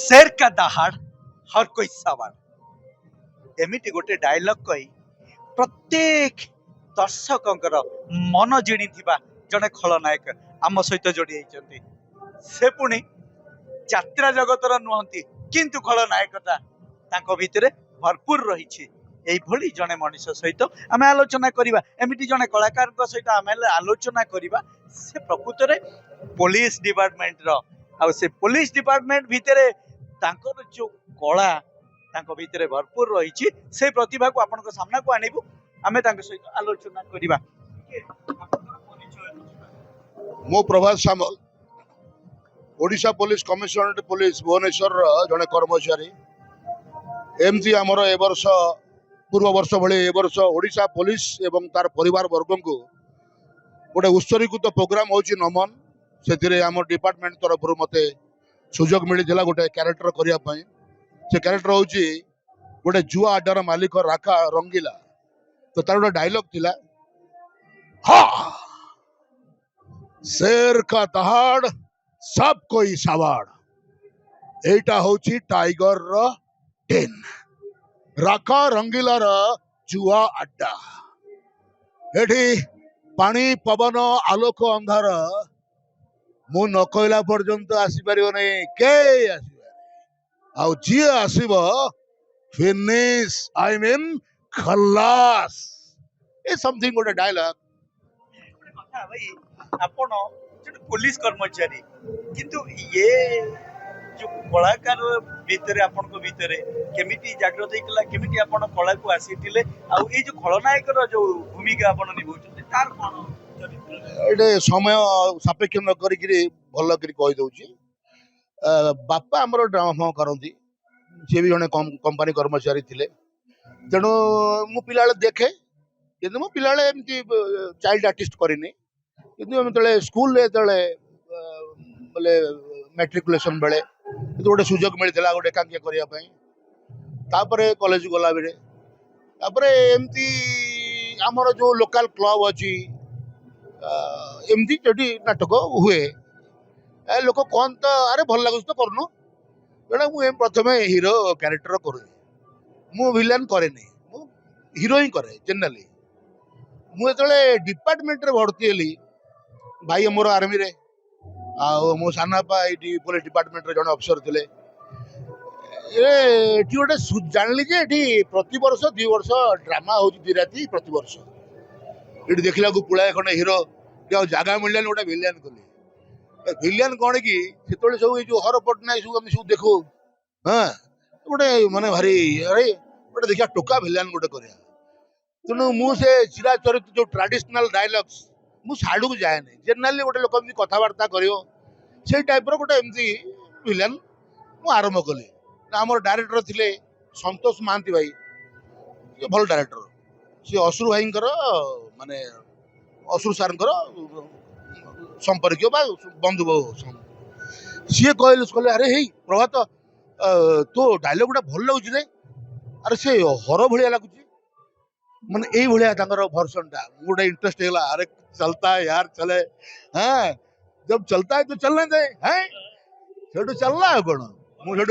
शेर का दहाड़ हर कोई सवार एमिटी गोटे डायलॉग कही प्रत्येक दर्शकंकर मन जिणी जड़े खलनायक आम सहित जोड़ी होती से पुणी यात्रा जगतर नुहति किंतु खलनायकता तांको भितरे भरपूर रही जड़े मनीष सहित आम आलोचना करवा एमती जड़े कलाकार सहित आम आलोचना करवा से प्रकृत में पुलिस डिपार्टमेंट से पुलिस डिपार्टमेंट भितर तांकर जो कला तांको भितर भरपूर रही से प्रतिभा को आपण सामना को आनिबु आमे तांको सहित आलोचना करवा। मो Prabhat Samal Odisha police commissionerate police Bhubaneswar जड़े कर्मचारी एमती आमर ए वर्ष पूर्व वर्ष भले ए वर्ष ओडिशा पुलिस एवं तार परिवार वर्ग को गोटे उत्सर्गीकृत प्रोग्राम होची नमन से आम डिपार्टमेंट तरफ मते सुजोग मिली गोटे क्यारेक्टर करने से क्यारेक्टर हूँ गोटे जुआ अड्डार मालिक राका रंगीला तो तार गोटे डायलॉग थिला हा शेर का दहाड़ सब कोई सवाड़ एटा होची टाइगर रो डेन राका रंगीलार जुआ अड्डा एठी पानी पवन आलोक अंधार मु न कहला पर्यंत आसीपर नहीं के आउ जी आसब फिनिश आई मीन खल्लास ए समथिंग गोटे डायलॉग आपण पुलिस कर्मचारी किंतु ये जो कलाकार भितर आपण को भितर केमिति जागृत होइकला केमिति आपण कला को आसीतिले आ ए जो खलनायक जो भूमिका आपण निभाउछते तार कोन चरित्र एडे समय सापेक्ष न करी भल करी कहि दउची बापा हमर ड्रामा करंती से भी जने कंपनी कर्मचारी थिले तेणु मु पिला देखे किंतु मु पिला एमती चाइल्ड आर्टिस्ट करिनी किंतु हम तले स्कूल ले तले बोले मैट्रिकुलेशन बेले गोटे सुजोग मिलता गोटे एकांकिया करने कॉलेज गला बेले एमती आमर जो लोकल क्लब अच्छी एमती जो नाटक हुए लोक कौन तो अरे भल लगुच तो करनु बेटा मुझे प्रथम हीरो क्यारेक्टर करू मु विलेन करे हीरो ही करे जनरली मुझे डिपार्टमेंट रे भर्ती हेली भाई मोर आर्मी रे मो सानापा ये पुलिस डिपार्टमेंट जड़े अफिसर थे गोटे जानली प्रति वर्ष 2 वर्ष ड्रामा हो राति प्रति वर्ष ये देखला पुलाए खंडे हीरो जगह मिलने गोटे विलियन कले विलियन कौन कि से सब जो हर पटनायक सब सब देखू हाँ गोटे माने भारी अरे गोटे देखा टोका विलियन गोटे कर तेणु मुझे चिराचरित जो ट्रेडिशनल डायलॉग्स मुझे जाए नहीं जेनराली गोटे लोक कथबार्ता कर टाइप गोटे एमती विलेन मु आरंभ कली आमर डायरेक्टर थिले संतोष महांती भाई भल डायरेक्टर सी असुर भाई माने असुर सार संपर्क बंधु सी कहले अरे हे प्रभात तो डायलॉग गुटा भल लगुच रे अरे से हर भाया लगुच माने यही भाया भर्सन टा गोटे इंटरेस्ट है अरे चलता है यार चले हाँ जब चलता है तो चलना चाहिए हैं सेठू चलना है कौन मुझे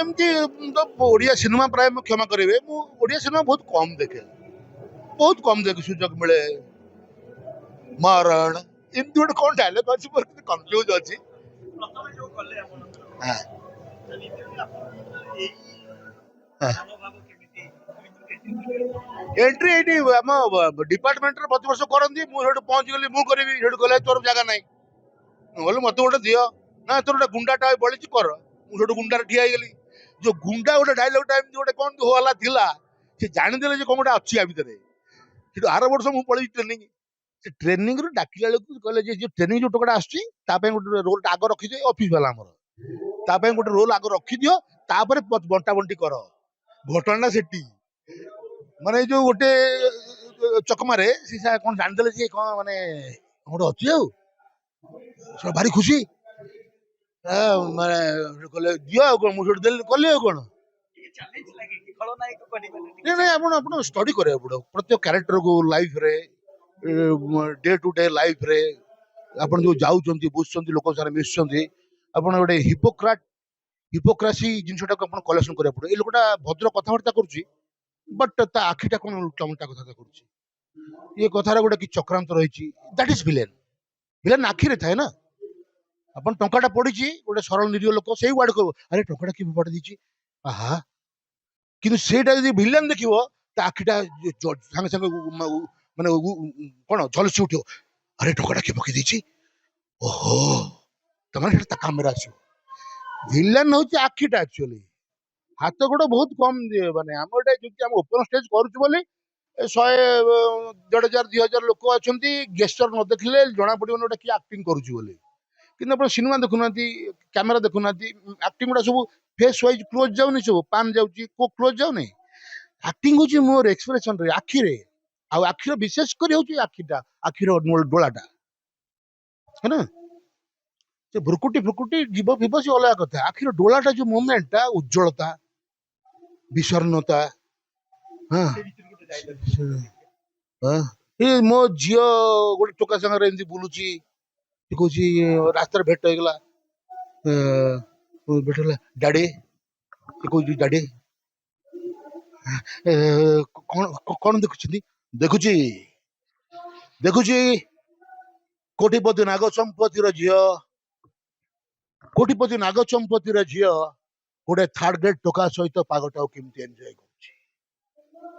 एमती तो ओडिया सिनेमा प्राय क्षमा करेंगे ओडिया सिनेमा बहुत कम देखे सुजोग मिले मरण एमती गोटे कौन डायलॉग अच्छी कन्फ्यूज अच्छी एंट्री ये डिपार्टमेंट प्रति वर्ष करती मुझे पहुंच गली मुझे कहले तोर जगह ना बोले मत गोटे दियो ना तोर गोटे गुंडाटा बड़ी कर मुझे गुंडार ठिया गली जो गुंडा गोटे डायलॉग टाइम गोटे कौन होला थिला से जानीदे जो कौन गोटे अच्छी आ भितर आर वर्ष मुझे पड़ी ट्रेनिंग से ट्रेनिंग रू डाकिला कहले जो ट्रेनिंग जो टोकटा आसुची गोटे रोल आग रखी दिए ऑफिस वाला आमर गोटे रोल आग रखी दियो बंटा बंटी कर घटना सेठी माने जो गोटे चकमारे कौन जानदे जे कौन माने गोटे अच्छी भारी खुशी माने कहले दियो मुझे कले कौन नहीं आप स्टडी करें प्रत्येक क्यारेक्टर को लाइफ रे डे टू डे लाइफ रे आप जो जाऊँ बुझुं लोक सारे मिशुं ଆପଣ ଗୋଟେ ହିପୋକ୍ରାସି ଜିନିଷଟାକୁ ଆପଣ କଲେକ୍ସନ କରିବାକୁ ପଡିବ। ଏଇ ଲୋକଟା ଭଦ୍ର କଥାବାର୍ତ୍ତା କରୁଛି ବଟ୍ ତା ଆଖିଟା କଣ ଉଲ୍ଟା କଥାବାର୍ତ୍ତା କରୁଛି। ଏ କଥାର ଗୋଟେ କି ଚକ୍ରାନ୍ତ ରହିଛି। That is villain. ଭିଲେନ୍ ଆଖିରେ ଥାଏ ନା। ଆପଣ ଟଙ୍କାଟା ପଡିଛି ଗୋଟେ ସରଳ ନିରୀହ ଲୋକ ସେଇ ୱାର୍ଡ କହିବ ଆରେ ଟଙ୍କାଟା କିଏ ଫୋପାଡ଼ି ଦେଇଛି ଆହା। କିନ୍ତୁ ସେଇଟା ଯଦି ଭିଲେନ୍ ଦେଖିବ ତା ଆଖିଟା ସାଙ୍ଗେ ସାଙ୍ଗେ ମାନେ କଣ ଝଲସି ଉଠିବ ଆରେ ଟଙ୍କାଟା କିଏ ପକେଇ ଦେଇଛି ଓହୋ ତମାନେ ସେଟା ତା କାମରେ ଆସିବ। ଭିଲେନ୍ ହଉଛି ଆଖିଟା ଆକ୍ଚୁଆଲି। ହାତ ଗୋଡ ବହୁତ କମ ମାନେ ଆମ ଏଟା ଯଦି ଆମେ ଓପନ ଷ୍ଟେଜ କରୁଛୁ ବୋଲି 100 1,500 2,000 ଲୋକ ଅଛନ୍ତି ଗେଷ୍ଟର ନ ଦେଖିଲେ ଜଣା ପଡିବନି ଗୋଟେ କିଏ ଆକ୍ଟିଂ କରୁଛି ବୋଲି। କିନ୍ତୁ ଆପଣ ସିନେମା ଦେଖୁନାହାନ୍ତି କ୍ୟାମେରା ଦେଖୁନାହାନ୍ତି ଆକ୍ଟିଂ ଗୁଡା ସବୁ ଫେସ୍ ୱାଇଜ କ୍ଲୋଜ ଯାଉନି ସବୁ ପାନ୍ ଯାଉଛି କୋ କ୍ଲୋଜ ଯାଉନି। ଆକ୍ଟିଂ ହଉଛି ମୋର ଏକ୍ସପ୍ରେସନ ରେ ଆଖିରେ ଆଉ ଆଖିର ବିଶେଷ କରି ହଉଛି ଆଖିର ଡୋଳାଟା ହେଲା। ସେ ଭ୍ରୁକୁଟି ଯିବ ଫିବ ସେ ଅଲଗା କଥା। ଆଖିର ଡୋଳାଟା ଯୋଉ ମୁଭମେଣ୍ଟଟା ଉଜ୍ଜଳତା ବିଷର୍ଣ୍ଣତା ହଁ ଏ ମୋ ଝିଅ ଗୋଟେ ଟୋକା ସାଙ୍ଗରେ ଏମିତି ବୁଲୁଛି ସେ କହୁଛି ରାସ୍ତାରେ ଭେଟ ହେଇଗଲା ଭେଟ ହେଲା ଡାଡି ସେ କହୁଛି ଡାଡି କଣ କଣ ଦେଖୁଛନ୍ତି ଦେଖୁଛି ଦେଖୁଛି କୋଟିପତି ନାଗ ଚମ୍ପତିର ଝିଅ କୋଟିପତି ନାଗ ଚମ୍ପତିର ଝିଅ ଗୋଟେ ଥାର୍ଡ ଗ୍ରେଡ୍ ଟୋକା ସହିତ ପାଗଟାକୁ କେମିତି ଏନ୍ଜୟ କରୁଛି।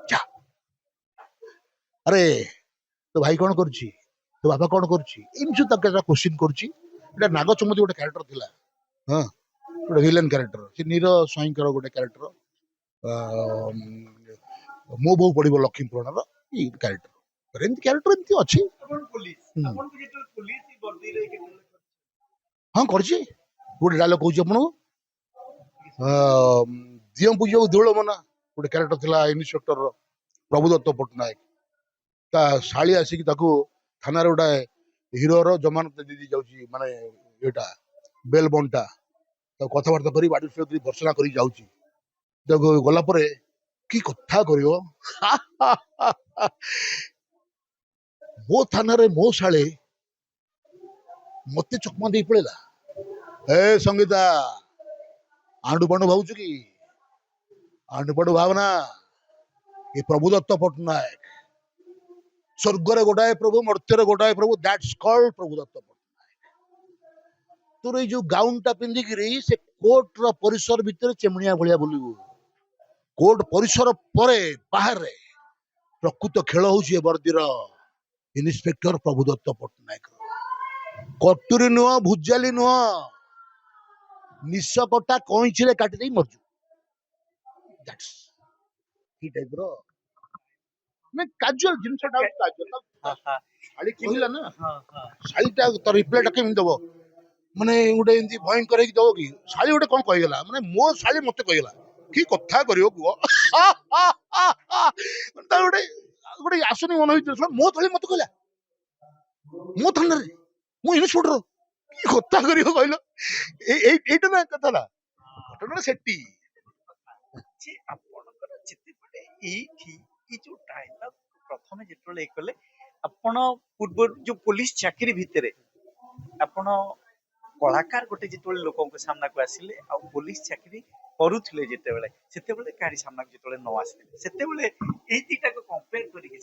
ଯା ଆରେ ତୋ ଭାଇ କଣ କରୁଛି ତୋ ବାପା କଣ କରୁଛି ଏମିତି ତାକୁ କୋଶ୍ଚିନ୍ କରୁଛି। ଏଟା ନାଗ ଚମ୍ପତି ଗୋଟେ କ୍ୟାରେକ୍ଟର ଥିଲା ହଁ ଗୋଟେ ଭିଲେନ୍ କ୍ୟାରେକ୍ଟର ସେ ନୀର ସ୍ୱାଇଁଙ୍କର ଗୋଟେ କ୍ୟାରେକ୍ଟର ମୋ ବୋଉ ପଡିବ ଲକ୍ଷ୍ମୀ ପୁରାଣର ଏଇ କ୍ୟାରେକ୍ଟର ଏମିତି କ୍ୟାରେକ୍ଟର ଏମିତି ଅଛି। ହଁ କରିଛି ଗୋଟେ ଡାଇଲଗ କହୁଛି ଆପଣଙ୍କୁ ଦିଅଁ ପୂଜିବାକୁ ଦେଉଳ ମନା ଗୋଟେ କ୍ୟାରେକ୍ଟର ଥିଲା ଇନ୍ସପେକ୍ଟର ପ୍ରଭୁଦତ୍ତ ପଟ୍ଟନାୟକ ତା ଶାଳି ଆସିକି ତାକୁ ଥାନାରେ ଗୋଟେ ହିରୋର ଜମାନତ ଦେଇ ଯାଉଛି ମାନେ ଏଇଟା ବେଲ ବଣ୍ଡଟା ତାକୁ କଥାବାର୍ତ୍ତା କରି ବାଡି ଭର୍ସନା କରି ଯାଉଛି ତାକୁ ଗଲା ପରେ କି କଥା କରିବ ମୋ ଥାନାରେ ମୋ ଶାଳେ ମତେ ଚକମା ଦେଇ ପଳେଇଲା ଏ ସଙ୍ଗୀତା ଆଣ୍ଡୁ ପାଣ୍ଡୁ ଭାବୁଛୁ କି ଆଣ୍ଡୁ ପାଣ୍ଡୁ ଭାବନା ଏ ପ୍ରଭୁଦତ୍ତ ପଟ୍ଟନାୟକ ସ୍ୱର୍ଗରେ ଗୋଟାଏ ପ୍ରଭୁ ମର୍ତ୍ତ୍ୟରେ ଗୋଟାଏ ପ୍ରଭୁ ଦ୍ୟାଟ୍ସ କଲ୍ଡ ପ୍ରଭୁଦତ୍ତ ପଟ୍ଟନାୟକ। ତୋର ଏଇ ଯୋଉ ଗାଉନ ଟା ପିନ୍ଧିକିରି ସେ କୋର୍ଟର ପରିସର ଭିତରେ ଚେମଣିଆ ଭଳିଆ ବୁଲିବୁ। କୋର୍ଟ ପରିସର ପରେ ବାହାରେ ପ୍ରକୃତ ଖେଳ ହଉଛି ଏ ବର୍ଦ୍ଦିର ଇନ୍ସପେକ୍ଟର ପ୍ରଭୁଦତ୍ତ ପଟ୍ଟନାୟକ। କଟୁରୀ ନୁହଁ ଭୁଜାଲି ନୁହଁ ନିଶ କଟା କଇଁଚିରେ କାଟି ଦେଇ ମରିଛୁ। କି ଟାଇପର ମାନେ କାଜୁଆଲ ଜିନିଷଟା ଶାଳି କହିଲା ନା ଶାଳିଟା ତ ରିପ୍ଲାଇଟା କେମିତି ଦବ ମାନେ ଗୋଟେ ଏମିତି ଭୟଙ୍କର ହେଇକି ଦବ କି ଶାଳି ଗୋଟେ କଣ କହିଗଲା ମାନେ ମୋ ଶାଳି ମତେ କହିଗଲା କି କଥା କରିବ କୁହ ତା ଗୋଟେ ଗୋଟେ ଆସୁନି ମନ ଭିତରେ ମୋ ଶାଳି ମତେ କହିଲା ମୋ ଥାନାରେ ମୁଁ ଇନ୍ସପେକ୍ଟର କି କଥା କରିବ କହିଲ ଏଇଟା ନା କଥାଟା ଘଟଣା ସେଠି ଆପଣଙ୍କର ଯେତେବେଳେ ଏଇଠି ଏଇ ଯୋଉ ଡାଇଲଗ ପ୍ରଥମେ ଯେତେବେଳେ କଲେ ଆପଣ ପୂର୍ବରୁ ଯୋଉ ପୋଲିସ ଚାକିରି ଭିତରେ ଆପଣ କଳାକାର ଗୋଟେ ଯେତେବେଳେ ଲୋକଙ୍କ ସାମ୍ନାକୁ ଆସିଲେ ଆଉ ପୋଲିସ ଚାକିରି କରୁଥିଲେ ଯେତେବେଳେ ସେତେବେଳେ କାହାରି ସାମ୍ନାକୁ ଯେତେବେଳେ ନ ଆସିଥିଲେ ସେତେବେଳେ ଏଇ ଦିଟାକୁ କମ୍ପେୟାର କରିକି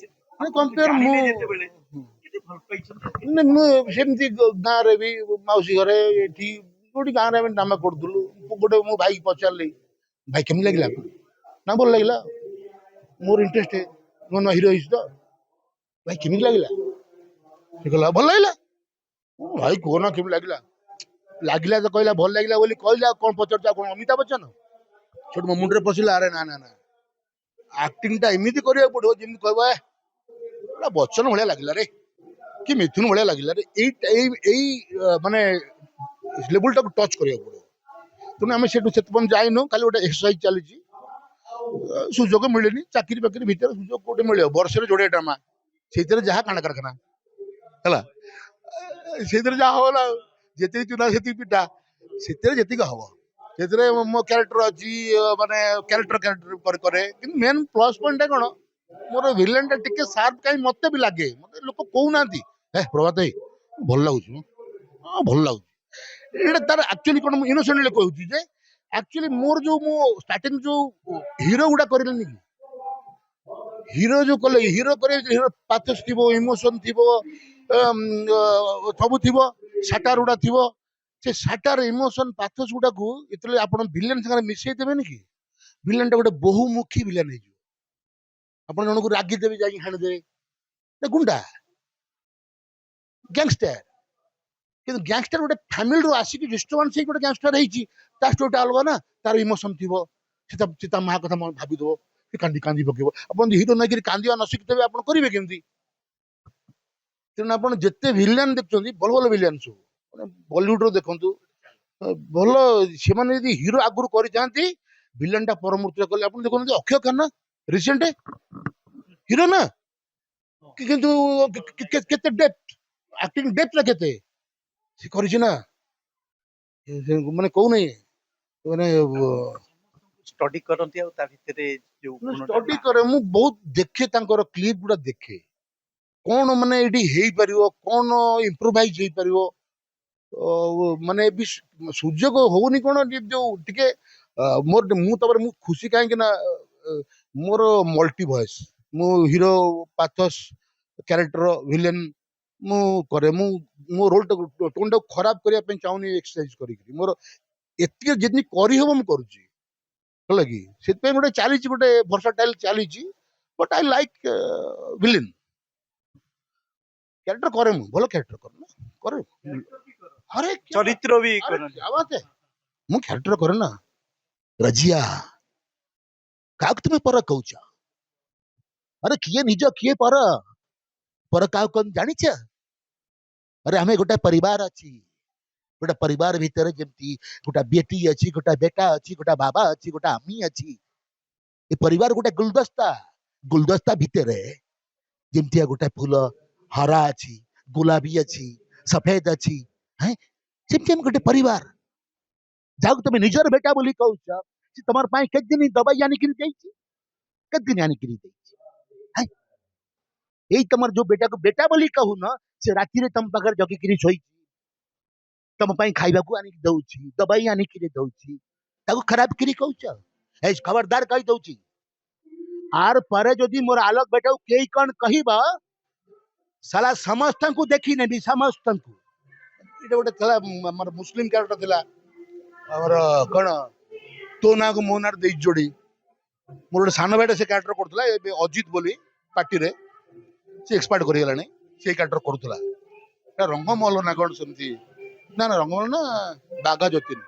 କମ୍ପେୟାର ମୁଁ ଜାଣିଲେ ଯେତେବେଳେ କେତେ ଭଲ ପାଇଛନ୍ତି ମୁଁ ସେମିତି ଗାଁରେ ବି ମାଉସୀ ଘରେ ଏଠି କୋଉଠି ଗାଁରେ ଆମେ ନାମ କରୁଥିଲୁ ଗୋଟେ ମୋ ଭାଇ ପଚାରିଲି ଭାଇ କେମିତି ଲାଗିଲା ନା ଭଲ ଲାଗିଲା ମୋର ଇଣ୍ଟରେଷ୍ଟ ନୂଆ ନୂଆ ହିରୋ ହେଇଛି ତ ଭାଇ କେମିତି ଲାଗିଲା ସେ କହିଲା ଭଲ ଲାଗିଲା ଭାଇ କୁହନା କେମିତି ଲାଗିଲା ଲାଗିଲା ତ କହିଲା ଭଲ ଲାଗିଲା ବୋଲି କହିଲା କଣ ପଚାରୁଛ କଣ ଅମିତାଭ ବଚ୍ଚନ ସେଠୁ ମୋ ମୁଣ୍ଡରେ ପଶିଲା ଆରେ ନା ନା ନା ଆକ୍ଟିଂ ଟା ଏମିତି କରିବାକୁ ପଡିବ ଯେମିତି କହିବ ବଚ୍ଚନ ଭଳିଆ ଲାଗିଲା ରେ କି ମିଥୁନ ଭଳିଆ ଲାଗିଲା ରେ ଏଇ ମାନେ ଲେବୁଲଟାକୁ ଟଚ୍ କରିବାକୁ ପଡିବ। ତେଣୁ ଆମେ ସେଠୁ ସେତେ ପର୍ଯ୍ୟନ୍ତ ଯାଇନୁ ଖାଲି ଗୋଟେ ଏକ୍ସରସାଇଜ ଚାଲିଛି ସୁଯୋଗ ମିଳେନି ଚାକିରି ବାକିରି ଭିତରେ ସୁଯୋଗ କୋଉଠି ମିଳିବ ବର୍ଷରେ ଯୋଡିଏ ଡ୍ରାମା ସେଇଥିରେ ଯାହା କାଣ୍ଡ କାରଖାନା ହେଲା ସେଇଥିରେ ଯାହା ହବ ନା ଯେତିକି ଚୁନା ସେତିକି ପିଠା ସେଥିରେ ଯେତିକି ହବ ସେଥିରେ ମୋ କ୍ୟାରେକ୍ଟର ଅଛି ମାନେ କ୍ୟାରେକ୍ଟର କରେ କିନ୍ତୁ ମେନ୍ ପ୍ଲସ୍ ପଏଣ୍ଟ ଟା କଣ ମୋର ଭିଲେନ ଟା ଟିକେ ସାର୍ପ କାହିଁ ମତେ ବି ଲାଗେ ମତେ ଲୋକ କହୁନାହାନ୍ତି ହେ ପ୍ରଭାତ ଭାଇ ଭଲ ଲାଗୁଛି ହଁ ଭଲ ଲାଗୁଛି ଏଇଟା ତାର ଆକ୍ଚୁଆଲି କଣ ଇନୋସେଣ୍ଟଲି କହୁଛି ଯେ ଆକ୍ଚୁଆଲି ମୋର ଯୋଉ ମୁଁ ଷ୍ଟାର୍ଟିଂ ଯୋଉ ହିରୋ ଗୁଡା କରିଲେନି କି ହିରୋ ଯୋଉ କଲେ ହିରୋ করে ହିରୋ ପାଥୋସ ଥିବ ଇମୋସନ ଥିବ ସବୁ ଥିବ ସାଟାର ଗୁଡା ଥିବ ସେ ସାଟାର ଇମୋସନ ପାଥୋସ ଗୁଡାକୁ ଯେତେବେଳେ ଆପଣ ଭିଲେନ ସାଙ୍ଗରେ ମିଶେଇ ଦେବେନି କି ଭିଲେନଟା ଗୋଟେ ବହୁମୁଖୀ ଭିଲେନ ହେଇଯିବ ଆପଣ ଜଣକୁ ରାଗିଦେବେ ଯାଇକି ହାଣିଦେବେ ଗୁଣ୍ଡା ଗ୍ୟାଙ୍ଗଷ୍ଟର କିନ୍ତୁ ଗ୍ୟାଙ୍ଗଷ୍ଟର ଗୋଟେ ଫ୍ୟାମିଲିରୁ ଆସିକି ଡିଷ୍ଟର୍ବାନ୍ସ ହେଇକି ଗୋଟେ ଗ୍ୟାଙ୍ଗଷ୍ଟର ହେଇଛି ତା ଷ୍ଟୋରିଟା ଅଲଗା ନା ତାର ଇମୋସନ ଥିବ ସେ ତା ମା କଥା ଭାବିଦବ ସେ କାନ୍ଦି କାନ୍ଦି ପକେଇବ ଆପଣ ହିରୋ ନେଇକି କାନ୍ଦିବା ନ ଶିଖିଥିବେ ଆପଣ କରିବେ କେମିତି ତେଣୁ ଆପଣ ଯେତେ ଭିଲିଆନ ଦେଖୁଛନ୍ତି ଭଲ ଭଲ ଭିଲିଆନ ସବୁ ମାନେ ବଲିଉଡର ଦେଖନ୍ତୁ ଭଲ ସେମାନେ ଯଦି ହିରୋ ଆଗରୁ କରିଥାନ୍ତି ଭିଲିଆନ ଟା ପରମୂର୍ତ୍ତିରେ କଲେ ଆପଣ ଦେଖନ୍ତୁ ଅକ୍ଷୟ ଖାନ୍ନା ରିସେଣ୍ଟ ହିରୋ ନା କିନ୍ତୁ କେତେ ଡେପ୍ଥ ଆକ୍ଟିଂ ଡେପ୍ଥ କେତେ ସେ କରିଛି ନା ମାନେ କହୁନାହିଁ ମାନେ ଷ୍ଟଡି କରନ୍ତି ଆଉ ତା ଭିତରେ ଯୋଉ ଗୁଣଟା ଷ୍ଟଡି କରେ ମୁଁ ବହୁତ ଦେଖେ ତାଙ୍କର କ୍ଲିପ ଗୁଡା ଦେଖେ କଣ ମାନେ ଏଇଠି ହେଇପାରିବ କଣ ଇମ୍ପ୍ରୋଭାଇଜ ହେଇପାରିବ ମାନେ ବି ସୁଯୋଗ ହଉନି କଣ ଯୋଉ ଟିକେ ମୋର ମୁଁ ତାପରେ ମୁଁ ଖୁସି କାହିଁକି ନା ମୋର ମଲ୍ଟି ଭଏସ ମୁଁ ହିରୋ ପାଥୋସ କ୍ୟାରେକ୍ଟର ଭିଲେନ ମୁଁ କରେ ମୁଁ ମୋ ରୋଲଟାକୁ ଟୋନଟାକୁ ଖରାପ କରିବା ପାଇଁ ଚାହୁଁନି ଏକ୍ସରସାଇଜ କରିକି ମୋର ଏତିକି ଯେମିତି କରିହବ ମୁଁ କରୁଛି ହେଲା କି ସେଥିପାଇଁ ଗୋଟେ ଚାଲିଛି ଗୋଟେ ଭର୍ସାଟାଇଲ ଚାଲିଛି but I like villain character କରେ ମୁଁ ଭଲ କ୍ୟାରେକ୍ଟର କରେ ନା କରେ अरे क्या ଚରିତ୍ର ବି अरे କରନ୍ତି क्या बात है ମୁଁ କ୍ୟାରେକ୍ଟର କରେ ନା ରଜିଆ କାହାକୁ ତୁମେ ପର କହୁଛ ଆରେ କିଏ ନିଜ କିଏ ପର କାହାକୁ କଣ ଜାଣିଛ ଆରେ ଆମେ ଗୋଟେ ପରିବାର ଅଛି ଗୋଟେ ପରିବାର ଭିତରେ ଯେମିତି ଗୋଟେ ବେଟି ଅଛି ଗୋଟେ ବେଟା ଅଛି ଗୋଟେ ବାବା ଅଛି ଗୋଟେ ଆମି ଅଛି ଏ ପରିବାର ଗୋଟେ ଗୁଲଦସ୍ତା ଭିତରେ ଯେମିତିଆ ଗୋଟେ ଫୁଲ ହରା ଅଛି ଗୁଲାବୀ ଅଛି ସଫେଦ ଅଛି ହେଁ ସେମିତି ଆମେ ଗୋଟେ ପରିବାର ଯାହାକୁ ତମେ ନିଜର ବେଟା ବୋଲି କହୁଛ ସେ ତମର ପାଇଁ କେତେ ଦିନ ଦବାଇ ଆଣିକିରି ଦେଇଛି କେତେ ଦିନ ଆଣିକିରି ଦେଇଛି ହେଁ? ଏଇ ତମର ଯୋଉ ବେଟାକୁ ବେଟା ବୋଲି କହୁନ ସେ ରାତିରେ ତମ ପାଖରେ ଜଗିକିରି ଶୋଇଛି ତମ ପାଇଁ ଖାଇବାକୁ ଆଣିକି ଦଉଛି ଦବାଇ ଆଣିକିରି ଦଉଛି ତାକୁ ଖରାପ କିରି କହୁଛ ଏଇ ଖବରଦାର କହି ଦଉଛି ଆର ପରେ ଯଦି ମୋର ଆଲୋକ ବେଟାକୁ କେହି କଣ କହିବ ସାଲା ସମସ୍ତଙ୍କୁ ଦେଖି ନେବି ସମସ୍ତଙ୍କୁ ଏଇଟା ଗୋଟେ ଥିଲା ଆମର ମୁସଲିମ କ୍ୟାରେକ୍ଟର ଥିଲା ଆମର କଣ ତୋ ନାଁକୁ ମୋ ନାଁରେ ଦେଇଛି ଯୋଡି ମୋର ଗୋଟେ ସାନ ଭାଇଟା ସେ କ୍ୟାରେକ୍ଟର କରୁଥିଲା ଏବେ ଅଜିତ ବୋଲି ପାର୍ଟିରେ ସେ ଏକ୍ସପାର୍ଟ କରିଗଲାଣି ସେ କ୍ୟାରେକ୍ଟର କରୁଥିଲା ରଙ୍ଗମହଲ ନା କଣ ସେମିତି ନା ନା ରଙ୍ଗମହଲ ନା ବାଘା ଯତୀନ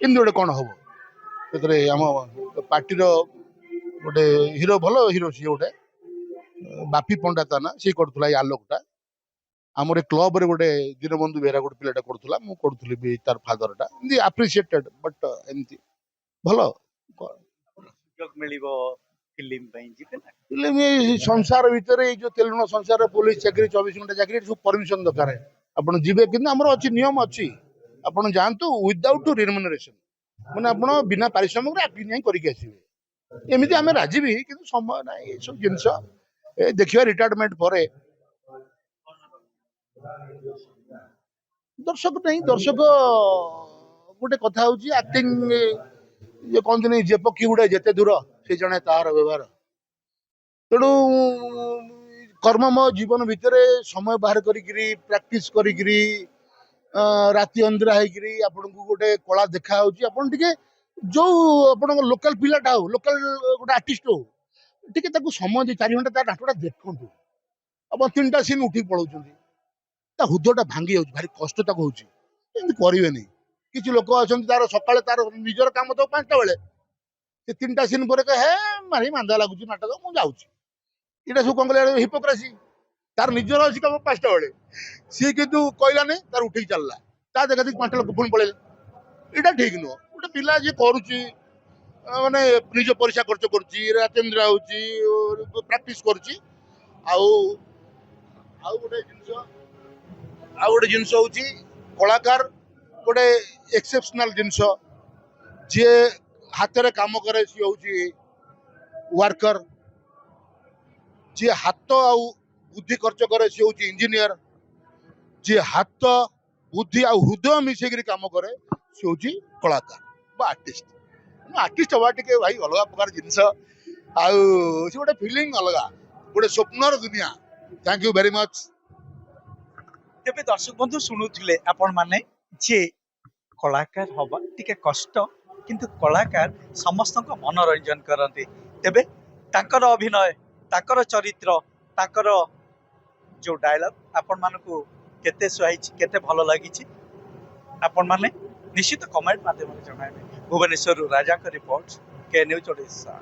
ଏମିତି ଗୋଟେ କଣ ହବ ସେଥିରେ ଆମ ପାର୍ଟିର ଗୋଟେ ହିରୋ ଭଲ ହିରୋ ସିଏ ଗୋଟେ ବାପି ପଣ୍ଡା ତା ନା ସିଏ କରୁଥିଲା ଏଇ ଆଲୋକଟା ଆମର ଏ କ୍ଲବରେ ଗୋଟେ ଦୀନବନ୍ଧୁ ବେହେରା ଗୋଟେ ପିଲାଟା କରୁଥିଲା ମୁଁ କରୁଥିଲି ବି ତାର ଫାଦରଟା ଏମିତି ଆପ୍ରିସିଏଟେଡ ବଟ୍ ଏମିତି ଭଲ ସୁଯୋଗ ମିଳିବ ଫିଲ୍ମ ପାଇଁ ଯିବେ ନା ଫିଲ୍ମ ସଂସାର ଭିତରେ ଏଇ ଯୋଉ ତେଲୁଣ ସଂସାର ପୋଲିସ ଚାକିରି 24 ଘଣ୍ଟା ଚାକିରି ସବୁ ପରମିଶନ ଦରକାର ଆପଣ ଯିବେ କିନ୍ତୁ ଆମର ଅଛି ନିୟମ ଅଛି ଆପଣ ଯାଆନ୍ତୁ ୱିଦାଉଟ ରିମ୍ୟୁନରେସନ ମାନେ ଆପଣ ବିନା ପାରିଶ୍ରମିକରେ ଆକ୍ଟିଂ ଯାଇ କରିକି ଆସିବେ ଏମିତି ଆମେ ରାଜି ବି କିନ୍ତୁ ସମୟ ନାହିଁ ଏସବୁ ଜିନିଷ ଦେଖିବା ରିଟାୟାରମେଣ୍ଟ ପରେ ଦର୍ଶକ ନାହିଁ ଦର୍ଶକ ଗୋଟେ କଥା ହଉଛି ଆକ୍ଟିଂ ଯେ କହନ୍ତିନି ଯେ ପକ୍ଷୀ ଗୁଡେ ଯେତେ ଦୂର ସେ ଜଣେ ତାହାର ବ୍ୟବହାର ତେଣୁ କର୍ମମୟ ଜୀବନ ଭିତରେ ସମୟ ବାହାର କରିକିରି ପ୍ରାକ୍ଟିସ କରିକିରି ରାତି ଅନିଦ୍ରା ହେଇକିରି ଆପଣଙ୍କୁ ଗୋଟେ କଳା ଦେଖା ହଉଛି ଆପଣ ଟିକେ ଯୋଉ ଆପଣଙ୍କ ଲୋକାଲ ପିଲାଟା ହଉ ଲୋକାଲ ଗୋଟେ ଆର୍ଟିଷ୍ଟ ହଉ ଟିକେ ତାକୁ ସମୟ ଦେଇ 4 ଘଣ୍ଟା ତା ନାଟକଟା ଦେଖନ୍ତୁ ଆପଣ 3ଟା ସିନ୍ ଉଠିକି ପଳାଉଛନ୍ତି ତା ହୃଦୟଟା ଭାଙ୍ଗି ଯାଉଛି ଭାରି କଷ୍ଟ ତାକୁ ହଉଛି ଏମିତି କରିବେନି କିଛି ଲୋକ ଅଛନ୍ତି ତାର ସକାଳେ ତାର ନିଜର କାମ ତ 5ଟା ବେଳେ ସେ 3ଟା ସିନ୍ ପରେ ହେ ଭାରି ମାନ୍ଦା ଲାଗୁଛି ନାଟକ ମୁଁ ଯାଉଛି ଏଇଟା ସବୁ କଣ କଲେ ହିପୋକ୍ରାସି ତାର ନିଜର ଅଛି କାମ 5ଟା ବେଳେ ସିଏ କିନ୍ତୁ କହିଲାନି ତାର ଉଠିକି ଚାଲିଲା ତା ଦେଖା ଦେଖି 5ଟା ଲୋକ ପୁଣି ପଳେଇଲେ ଏଇଟା ଠିକ ନୁହଁ ଗୋଟେ ପିଲା ଯିଏ କରୁଛି ମାନେ ନିଜ ପଇସା ଖର୍ଚ୍ଚ କରୁଛି ରାତେନ୍ଦ୍ର ହଉଛି ପ୍ରାକ୍ଟିସ କରୁଛି ଆଉ ଆଉ ଗୋଟେ ଜିନିଷ ହଉଛି କଳାକାର ଗୋଟେ ଏକ୍ସେପସନାଲ ଜିନିଷ ଯିଏ ହାତରେ କାମ କରେ ସିଏ ହଉଛି ୱାର୍କର ଯିଏ ହାତ ଆଉ ବୁଦ୍ଧି ଖର୍ଚ୍ଚ କରେ ସିଏ ହଉଛି ଇଞ୍ଜିନିୟର ଯିଏ ହାତ बुद्धि आ हृदय मिसेक काम करे से हूँ कलाकार बा आर्टिस्ट आर्टिस्ट हवा टे भाई अलग प्रकार जिनस आउ से गोटे फिलिंग अलग गोटे स्वप्नर दुनिया थैंक यू वेरी मच तेबे दर्शक बंधु शुणुले आपण माने जे कलाकार हवा टिके कष्ट किंतु कलाकार समस्त मनोरंजन करते तेबे ताकर अभिनय ताकर चरित्र ताकर जो डायलॉग आपण मानकु केते सुहाई केते भल लगी आपण माने निश्चित कमेंट माध्यम जणाइबे भुवनेश्वर राजा का रिपोर्ट के न्यूज ओडिशा।